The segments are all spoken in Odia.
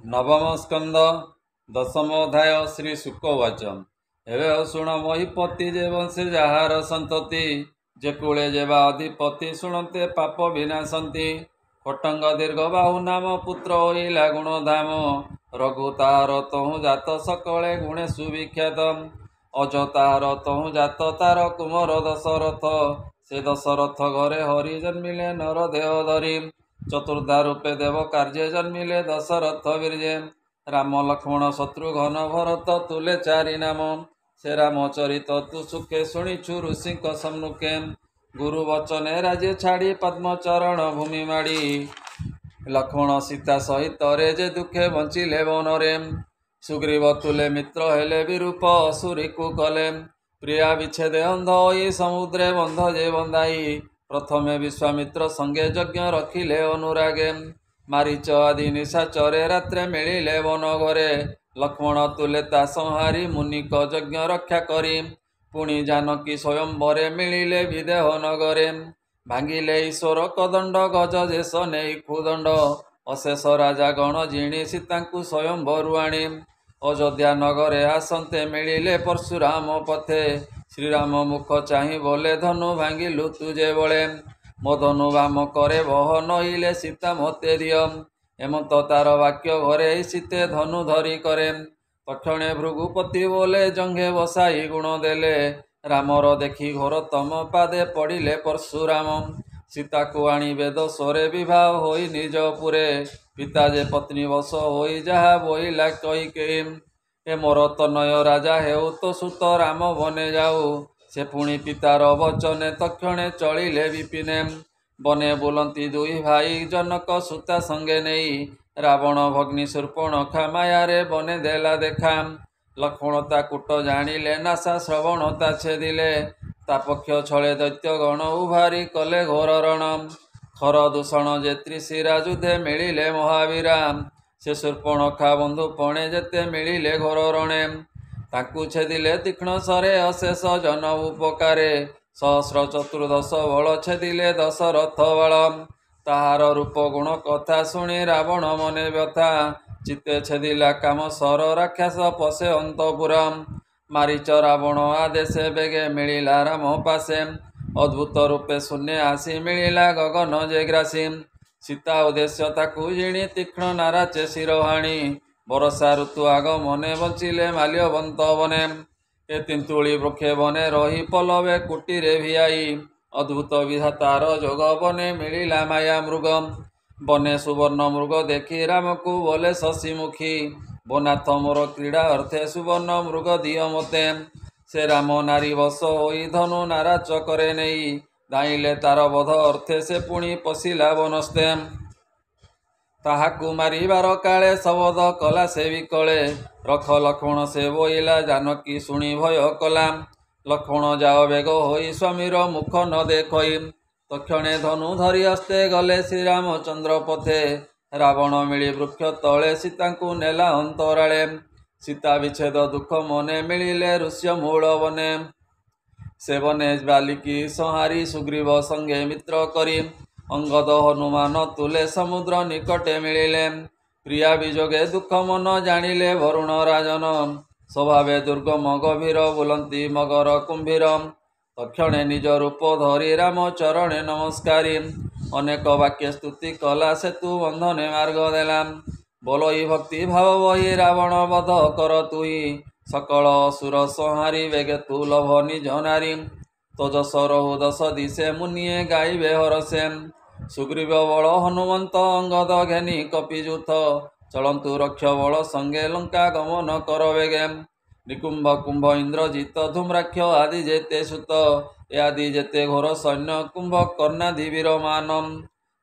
नवम स्कंद दशम अध्याय श्री शुकवाच एवे शुण महीपति जे वंशे जार संतति जे कूले जेवा अधिपति शुणते पाप विनाशंति खटंग दीर्घ बाहु नाम पुत्र होइला गुणधाम रघु ताहार तहु जात सकले गुणे सुविख्यात अज ताहार तहु जात तार कुमर दशरथ से दशरथ घरे हरि जन्मिले नर देह धरी चतुर्धा रूपे देव कार्य जन्मिले दशरथ वीर्ये राम लक्ष्मण शत्रुघ्न भरत तुले चारि नाम से रामचरित तु सुखे शुणिछु ऋषि सम्मुखे गुरु वचने राज्य छाड़ी पद्मचरण भूमि माड़ी लक्ष्मण सीता सहित रे जे दुखे बंचिले वनरे सुग्रीव तुले मित्र हेले विरूप असुरी को कले प्रिया विच्छेदे अंध होई समुद्रे बंध जे बंधाई प्रथमे विश्वामित्र संगे यज्ञ रखिले अनुरागे मारीच आदि निशाचरे रात्रे मिलिले वन घरे लक्ष्मण तुले ता संहारी मुनिक यज्ञ रक्षा करी पुणी जानकी स्वयंवरे मिलिले विदेह नगरे भांगिले ईश्वर कदंड गज जेस नेई खुदंड अशेष राजा गण जिणी सीतांकु स्वयंवरु आणी अयोध्या नगरे आसन्ते मिलिले परशुराम पथे श्रीराम मुख चाहि बोले धनु भांगिलु तुजे बळे मो धनु वाम करे बह नहिले सीता मते दिय हेमंत तार वाक्य घरे सीते धनु धरी करे तक्षणे भृगुपति बोले जंघे बसाई गुण देले रामर देखी घोर तम पादे पड़िले परशुराम सीता को आणी वेद स्वरे विवाह होई निज पुरे पिता जे पत्नी वश होई जहा बोइला कैकेयी ए मोर तनय राजा हेउ तो सुत राम बने जाऊ से पुणी पितार वचने तक्षणे चलिले विपिने बने बुलंती दुई भाई जनक सुता संगे नेई रावण भग्नि शूर्पणखा मायारे बने देला देखा लक्ष्मण ता कूट जानिले नासा श्रवण ता छेदिले ता पक्ष छळे दैत्य गण उभारी कले घोर रण खर दूषण जे त्रिशिरा युद्धे मिलिले महावीरा से शूर्पणखा बंधु पणे जेते मिलिले घोर रणे ताकू छेदिले तीक्ष्ण सरे अशेष जन उपकारे सहस्र चतुर्दश बल छेदिले दशरथ बल ताहार रूप गुण कथा शुणी रावण मने व्यथा चित्ते छेदिला काम सर राक्षस पशे अंतपुरम मारीच रावण आदेशे बेगे मिलिला राम पासे अद्भुत रूपे शून्य आसी मिलिला गगन जे ग्रासी सीता उद्देश्य ताकू जिणी तीक्ष्ण नाराचे शिरोहाणी बरसा ऋतु आगमने बंचिले माल्यवंत बने ए तिंतुली वृक्षे बने रही पलवे कुटीरे भियाई अद्भुत विधातार जोग बने मिलिला माया मृग बने सुवर्ण मृग देखी राम को बोले शशिमुखी बनाथ मोर क्रीड़ा अर्थे सुवर्ण मृग दिय मते से राम नारी वश होई धनु नाराच करे नहीं दाइले तार बध अर्थे से पुणी पशिला वनस्ते ताहाकु मारिबार काले शबद कला से विकले रख लक्ष्मण से बोइला जानकी शुणी भय कला लक्ष्मण जाओ बेग होई स्वामीर मुख न देखई तक्षणे धनु धरी हस्ते गले श्रीरामचंद्र पथे रावण मिली वृक्ष तले सीतांकु नेला अंतराळे सीता विच्छेद दुख मने मिलिले ऋष्य मूल बने से बने बालिकी संहारी सुग्रीव संगे मित्र करी अंगद हनुमान तुले समुद्र निकटे मिलिले प्रिया विजोगे दुख मन जानिले वरुण राजन स्वभावे दुर्गम गभीर बुलंती मगर कुंभीर तक्षणे निज रूप धरी राम चरणे नमस्कारी अनेक वाक्य स्तुति कला सेतु बंधने मार्ग देला बोलई भक्ति भाव बही रावण वध कर तुई सकल असुर संहारी वेगे तू लभ निज नारी तो जस रहु दस दिशे मुनिए गाइबे हरसे सुग्रीव बल हनुमंत अंगद घेनी कपिजूथ चलंतु रक्ष बल संगे लंका गमन कर वेगे निकुंभ कुंभ इंद्रजित धूम्राक्ष आदि जेते सुत ए आदि जेते घोर सैन्य कुंभ कर्णादि वीरमानम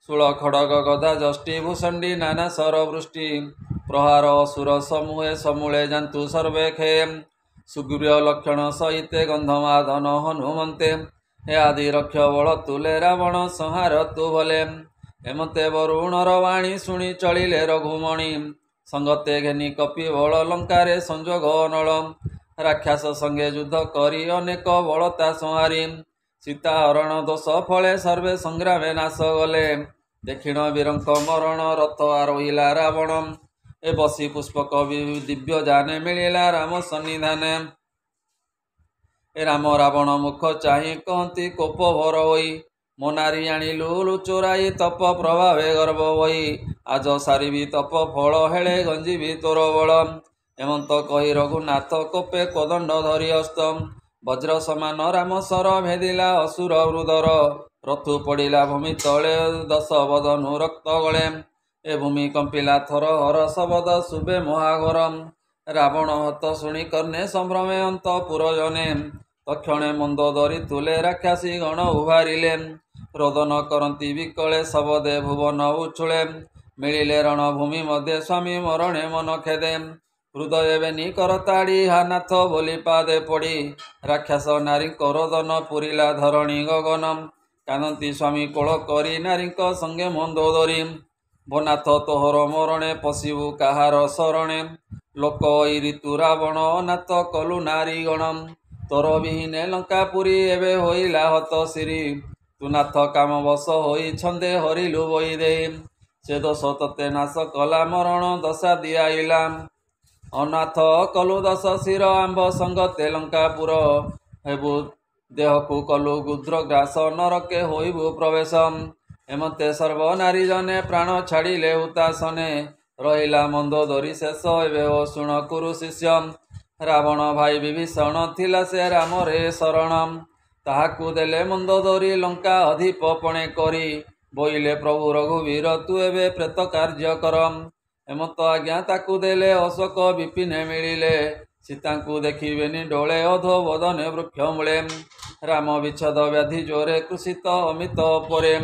शूल खड़ग गदा जष्टि भूषण्डी नाना सरवृष्टि प्रहार असुर समूहे समूले जान्तु सर्वे खे सुग्रीव लक्षण सहिते गंधमादन हनुमंते हे आदि रक्ष बल तुले रावण संहार तु भले हेमते वरुणर वाणी शुणी चलिले रघुमणि संगते घेनी कपि बल लंकारे संजोग नल राक्षस संगे युद्ध करी अनेक बलता संहारी सीता हरण दोष फले सर्वे संग्रामे नाश गले दक्षिण वीरंक मरण रथ आरोहिला रावण ଏ ବସି ପୁଷ୍ପକ ଦିବ୍ୟ ଜାନେ ମିଳିଲା ରାମ ସନ୍ନିଧାନେ। ଏ ରାମ ରାବଣ ମୁଖ ଚାହିଁ କହନ୍ତି କୋପ ଭର ହୋଇ, ମୋ ନାରୀ ଆଣିଲୁ ଚୋରାଇ ତପ ପ୍ରଭାବେ ଗର୍ବ ହୋଇ, ଆଜ ସାରିବି ତପ ଫଳ ହେଳେ ଗଞ୍ଜିବି ତୋର ବଳ। ଏମନ୍ତ କହି ରଘୁନାଥ କୋପେ କୋଦଣ୍ଡ ଧରି ହସ୍ତ, ବଜ୍ର ସମାନ ରାମ ସର ଭେଦିଲା ଅସୁର ହୃଦର, ରଥୁ ପଡ଼ିଲା ଭୂମି ତଳେ 10 ବଦନୁ ରକ୍ତ ଗଳେ, ଏ ଭୂମି କମ୍ପିଲା ଥର ହର ଶବଦ ଶୁଭେ ମହାଘୋର। ରାବଣ ହତ ଶୁଣି କର୍ଣ୍ଣେ ସମ୍ଭ୍ରମେ ଅନ୍ତପୁର ଜନେ, ତକ୍ଷଣେ ମନ୍ଦୋଦରୀ ତୁଲେ ରାକ୍ଷସୀ ଗଣ ଉଭାରିଲେ, ରୋଦନ କରନ୍ତି ବିକଳେ ଶବଦେ ଭୁବନ ଉଛୁଳେ, ମିଳିଲେ ରଣଭୂମି ମଧ୍ୟେ ସ୍ୱାମୀ ମରଣେ ମନ ଖେଦେ, ହୃଦୟ ବେନି କରତାଡ଼ି ହାନାଥ ବୋଲି ପାଦେ ପଡ଼ି, ରାକ୍ଷସ ନାରୀଙ୍କ ରୋଦନ ପୁରିଲା ଧରଣୀ ଗଗନ, କାନ୍ଦନ୍ତି ସ୍ୱାମୀ କୋଳ କରି ନାରୀଙ୍କ ସଙ୍ଗେ ମନ୍ଦୋଦରୀ, ଭନାଥ ତୋହର ମରଣେ ପଶିବୁ କାହାର ଶରଣେ, ଲୋକ ଏଇ ଋତୁ ରାବଣ ଅନାଥ କଲୁ ନାରୀ ଗଣ, ତୋର ବିହୀନେ ଲଙ୍କାପୁରୀ ଏବେ ହୋଇଲା ହତ ଶିରୀ, ତୁ ନାଥ କାମ ବଶ ହୋଇ ଛନ୍ଦେ ହରିଲୁ ବହି ଦେଇ, ସେ ଦୋଷ ତତେ ନାଶ କଲା ମରଣ ଦଶା ଦିଆଇଲା, ଅନାଥ କଲୁ 10 ଶିର ଆମ୍ଭ ସଙ୍ଗତେ ଲଙ୍କାପୁର, ହେବୁ ଦେହକୁ କଲୁ ଗୁଦ୍ର ଗ୍ରାସ ନରକେ ହୋଇବୁ ପ୍ରବେଶ, ଏମତେ ସର୍ବନାରୀ ଜନେ ପ୍ରାଣ ଛାଡ଼ିଲେ ହୁତାସନେ, ରହିଲା ମନ୍ଦୋଦରୀ ଶେଷ ଏବେ ଓ ଶୁଣ କୁରୁ ଶିଷ୍ୟ, ରାବଣ ଭାଇ ବିଭୀଷଣ ଥିଲା ସେ ରାମରେ ଶରଣ, ତାହାକୁ ଦେଲେ ମନ୍ଦୋଦରୀ ଲଙ୍କା ଅଧିପ ପଣେ କରି, ବୋଇଲେ ପ୍ରଭୁ ରଘୁବୀର ତୁ ଏବେ ପ୍ରେତ କାର୍ଯ୍ୟ କର, ଏମନ୍ତ ଆଜ୍ଞା ତାକୁ ଦେଲେ ଅଶୋକ ବିପିନେ ମିଳିଲେ, ସୀତାଙ୍କୁ ଦେଖିବେନି ଡୋଳେ ଅଧୋ ବଦନେ ବୃକ୍ଷ ମୂଳେ, ରାମ ବିଚ୍ଛଦ ବ୍ୟାଧି ଜୋରେ କୃଷିତ ଅମିତ ପରେ,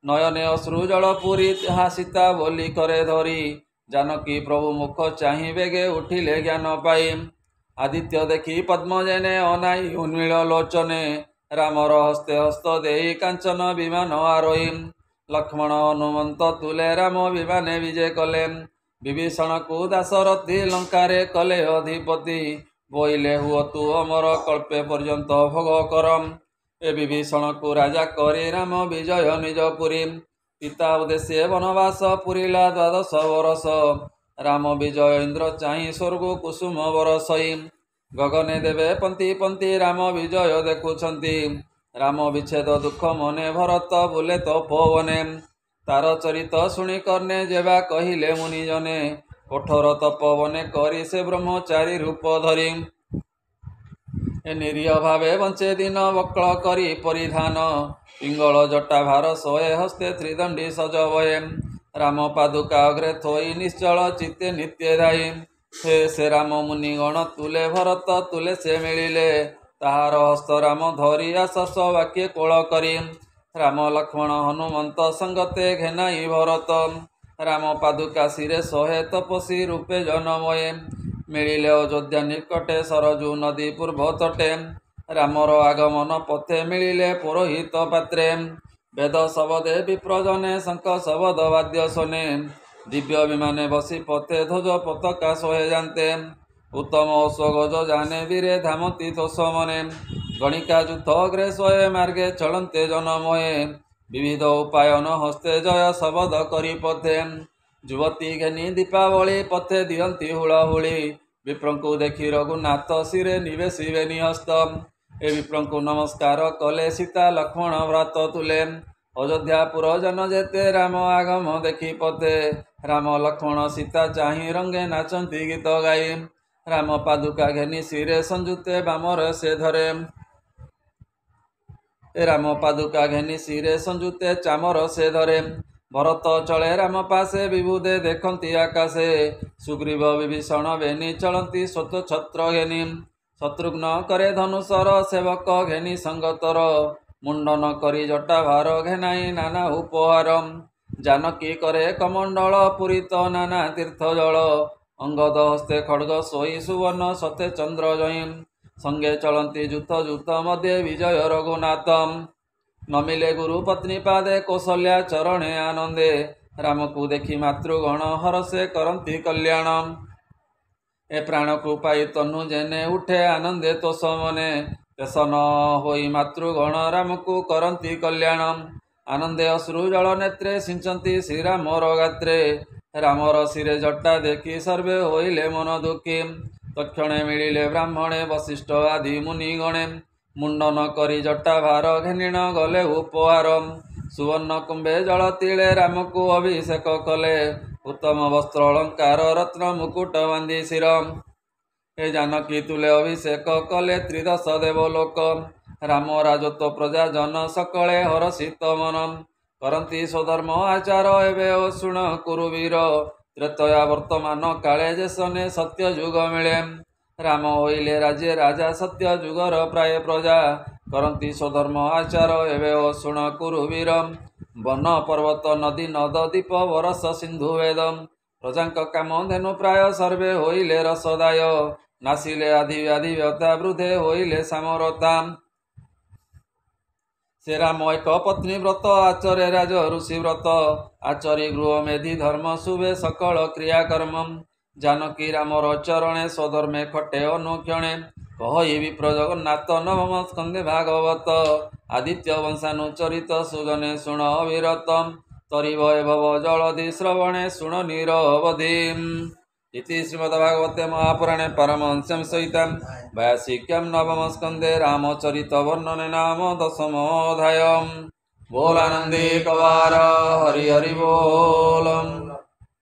ନୟନେ ଅଶ୍ରୁ ଜଳ ପୁରୀ ତାହା ସୀତା ବୋଲି କରେ ଧରି, ଜାନକୀ ପ୍ରଭୁ ମୁଖ ଚାହିଁ ବେଗେ ଉଠିଲେ ଜ୍ଞାନ ପାଇ, ଆଦିତ୍ୟ ଦେଖି ପଦ୍ମଜେନେ ଅନାଇ ଉନ୍ମିଳ ଲୋଚନେ, ରାମର ହସ୍ତେ ହସ୍ତ ଦେଇ କାଞ୍ଚନ ବିମାନ ଆରୋହୀ, ଲକ୍ଷ୍ମଣ ହନୁମନ୍ତ ତୁଲେ ରାମ ବିମାନେ ବିଜେ କଲେ, ବିଭୀଷଣକୁ ଦାଶରଥୀ ଲଙ୍କାରେ କଲେ ଅଧିପତି, ବୋଇଲେ ହୁଅ ତୁ ଅମର କଳ୍ପେ ପର୍ଯ୍ୟନ୍ତ ଭୋଗ କର, ଏ ବିଭୀଷଣକୁ ରାଜା କରି ରାମ ବିଜୟ ନିଜ ପୁରୀ, ପିତା ଉଦ୍ଦେଶ୍ୟ ବନବାସ ପୁରିଲା 12 ବରଷ, ରାମ ବିଜୟ ଇନ୍ଦ୍ର ଚାହିଁ ସ୍ୱର୍ଗ କୁସୁମ ବରଷଇ, ଗଗନେ ଦେବେ ପନ୍ତି ପନ୍ତି ରାମ ବିଜୟ ଦେଖୁଛନ୍ତି, ରାମ ବିଚ୍ଛେଦ ଦୁଃଖ ମନେ ଭରତ ବୁଲେ ତପୋବନେ, ତାର ଚରିତ ଶୁଣି କର୍ଣ୍ଣେ ଯେବା କହିଲେ ମୁନିଜନେ, କଠୋର ତପବନେ କରି ସେ ବ୍ରହ୍ମଚାରୀ ରୂପ ଧରି, ଏ ନିରୀହ ଭାବେ ବଞ୍ଚେ ଦିନ ବକ୍ଳ କରି ପରିଧାନ, ପିଙ୍ଗଳ ଜଟା ଭାର ଶୋଏ ହସ୍ତେ ତ୍ରିଦଣ୍ଡୀ ସଜ ବଏ, ରାମ ପାଦୁକା ଅଗ୍ରେ ଥୋଇ ନିଶ୍ଚଳ ଚିତ୍ତେ ନିତ୍ୟ ଧାଇ, ହେ ସେ ରାମ ମୁନି ଗଣ ତୁଲେ ଭରତ ତୁଲେ ସେ ମିଳିଲେ, ତାହାର ହସ୍ତ ରାମ ଧରି ଆଶସ ବାକ୍ୟ କୋଳ କରି, ରାମ ଲକ୍ଷ୍ମଣ ହନୁମନ୍ତ ସଙ୍ଗତେ ଘେନାଇ ଭରତ, ରାମ ପାଦୁକା ଶିରେ ଶହେ ତପସୀ ରୂପେ ଜନମୟେ, ମିଳିଲେ ଅଯୋଧ୍ୟା ନିକଟେ ସରଜୁ ନଦୀ ପୂର୍ବ ତଟେ, ରାମର ଆଗମନ ପଥେ ମିଳିଲେ ପୁରୋହିତ ପାତ୍ରେ, ବେଦ ଶବଦେ ବିପ୍ରଜନେ ଶଙ୍ଖ ଶବଦ ବାଦ୍ୟ ଶୋନେ, ଦିବ୍ୟ ବିମାନେ ବସି ପଥେ ଧ୍ୱଜ ପତାକା ଶୋହେ ଯାନ୍ତେ, ଉତ୍ତମ ଅଶ୍ୱଗଜ ଜାନେ ବୀରେ ଧାମନ୍ତି ତୋଷ ମନେ, ଗଣିକା ଯୁଦ୍ଧ ଅଗ୍ରେ ଶୋଏ ମାର୍ଗେ ଚଳନ୍ତେ ଜନମୟେ, ବିବିଧ ଉପାୟନ ହସ୍ତେ ଜୟ ଶବଦ କରି ପଥେ, ଯୁବତୀ ଘେନି ଦୀପାବଳି ପଥେ ଦିଅନ୍ତି ହୁଳହୁଳି, ବିପ୍ରଙ୍କୁ ଦେଖି ରଘୁନାଥ ଶିରେ ନିବେଶିବେନି ହସ୍ତ, ଏ ବିପ୍ରଙ୍କୁ ନମସ୍କାର କଲେ ସୀତା ଲକ୍ଷ୍ମଣ ଭ୍ରାତ ତୁଲେ, ଅଯୋଧ୍ୟାପୁର ଜନ ଯେତେ ରାମ ଆଗମ ଦେଖି ପଥେ, ରାମ ଲକ୍ଷ୍ମଣ ସୀତା ଚାହିଁ ରଙ୍ଗେ ନାଚନ୍ତି ଗୀତ ଗାଇ, ରାମ ପାଦୁକା ଘେନି ଶିରେ ସଂଯୁକ୍ତେ ବାମରେ ସେ ଧରେ, ରାମ ପାଦୁକା ଘେନି ଶିରେ ସଂଯୁକ୍ତେ ଚାମର ସେ ଧରେ, ଭରତ ଚଳେ ରାମ ପାଶେ ବିବୁଧେ ଦେଖନ୍ତି ଆକାଶେ, ସୁଗ୍ରୀବ ବିଭୀଷଣ ବେନି ଚଳନ୍ତି ସ୍ୱତ ଛତ୍ର ଘେନି, ଶତ୍ରୁଘ୍ନ କରେ ଧନୁଷର ସେବକ ଘେନି ସଙ୍ଗତର, ମୁଣ୍ଡନ କରି ଜଟା ଭାର ଘେନାଇ ନାନା ଉପହାର, ଜାନକୀ କରେ କମଣ୍ଡଳ ପୁରିତ ନାନା ତୀର୍ଥ ଜଳ, ଅଙ୍ଗଦ ହସ୍ତେ ଖଡ୍ଗ ଶୋଇ ସୁବର୍ଣ୍ଣ ସତେ ଚନ୍ଦ୍ର ଜଇଁ, ସଙ୍ଗେ ଚଳନ୍ତି ଯୁଥ ଯୁଥ ମଧ୍ୟେ ବିଜୟ ରଘୁନାଥ, ନମିଲେ ଗୁରୁ ପତ୍ନୀ ପାଦେ କୌଶଲ୍ୟା ଚରଣେ ଆନନ୍ଦେ, ରାମକୁ ଦେଖି ମାତୃଗଣ ହରସେ କରନ୍ତି କଲ୍ୟାଣ, ଏ ପ୍ରାଣକୁ ପାଇ ତନୁ ଜେନେ ଉଠେ ଆନନ୍ଦେ ତୋଷ ମନେ, ତେସନ ହୋଇ ମାତୃଗଣ ରାମକୁ କରନ୍ତି କଲ୍ୟାଣ, ଆନନ୍ଦେ ଅଶ୍ରୁ ଜଳ ନେତ୍ରେ ସିଞ୍ଚନ୍ତି ଶ୍ରୀରାମର ଗାତ୍ରେ, ରାମର ଶିରେ ଜଟା ଦେଖି ସର୍ବେ ହୋଇଲେ ମନ ଦୁଃଖୀ। ତକ୍ଷଣେ ମିଳିଲେ ବ୍ରାହ୍ମଣେ ବଶିଷ୍ଠ ଆଦି ମୁନିଗଣେ। ମୁଣ୍ଡନ କରି ଜଟା ଭାର ଘେନିଣ ଗଲେ ଉପହାର। ସୁବର୍ଣ୍ଣ କୁମ୍ଭେ ଜଳ ତିଳେ ରାମକୁ ଅଭିଷେକ କଲେ। ଉତ୍ତମ ବସ୍ତ୍ର ଅଳଙ୍କାର ରତ୍ନ ମୁକୁଟ ବାନ୍ଧି ଶିର। ଏ ଜାନକୀ ତୁଲେ ଅଭିଷେକ କଲେ ତ୍ରିଦଶ ଦେବଲୋକ। ରାମ ରାଜତ୍ୱ ପ୍ରଜା ଜନ ସକଳେ ହରଷିତ ମନ। କରନ୍ତି ସ୍ୱଧର୍ମ ଆଚାର ଏବେ ଶୁଣ କୁରୁବୀର। ତ୍ରେତୟା ବର୍ତ୍ତମାନ କାଳେ ଯେସନେ ସତ୍ୟ ଯୁଗ ମିଳେ। ରାମ ହୋଇଲେ ରାଜେ ରାଜା ସତ୍ୟ ଯୁଗର ପ୍ରାୟ ପ୍ରଜା। କରନ୍ତି ସ୍ୱଧର୍ମ ଆଚାର ଏବେ ଶୁଣ କୁରୁବୀର। ବନ ପର୍ବତ ନଦୀ ନଦ ଦୀପ ବରସ ସିନ୍ଧୁ ବେଦ। ପ୍ରଜାଙ୍କ କାମ ଧେନୁ ପ୍ରାୟ ସର୍ବେ ହୋଇଲେ ରସଦାୟ। ନାସିଲେ ଆଧି ବ୍ୟାଧି ବ୍ୟଥା ବୃଦ୍ଧେ ହୋଇଲେ ସାମରତା। ସେ ରାମ ଏକ ପତ୍ନୀ ବ୍ରତ ଆଚରେ ରାଜ ଋଷି ବ୍ରତ। ଆଚରି ଗୃହ ମେଧି ଧର୍ମ ଶୁଭେ ସକଳ କ୍ରିୟାକର୍ମ। ଜାନକୀ ରାମର ଚରଣେ ସ୍ୱଧର୍ମେ ଖଟେ ଅନୁକ୍ଷଣେ। କହି ବିପ୍ର ଜଗନ୍ନାଥ ନବମ ସ୍କନ୍ଧେ ଭାଗବତ। ଆଦିତ୍ୟ ବଂଶାନୁଚରିତ ସୁଜନେ ଶୁଣ ଅବିରତ। ତରିବ ଭବ ଜଳଧି ଶ୍ରବଣେ ଶୁଣ ନିରବଧି। इति श्रीमद्भागवते महापुराणे परमहंस्यां सहितां व्यासिक्यां नवम स्कन्धे रामचरितवर्णने नाम दशमोऽध्यायः। बोलानन्दे कवार हरि हरि बोल।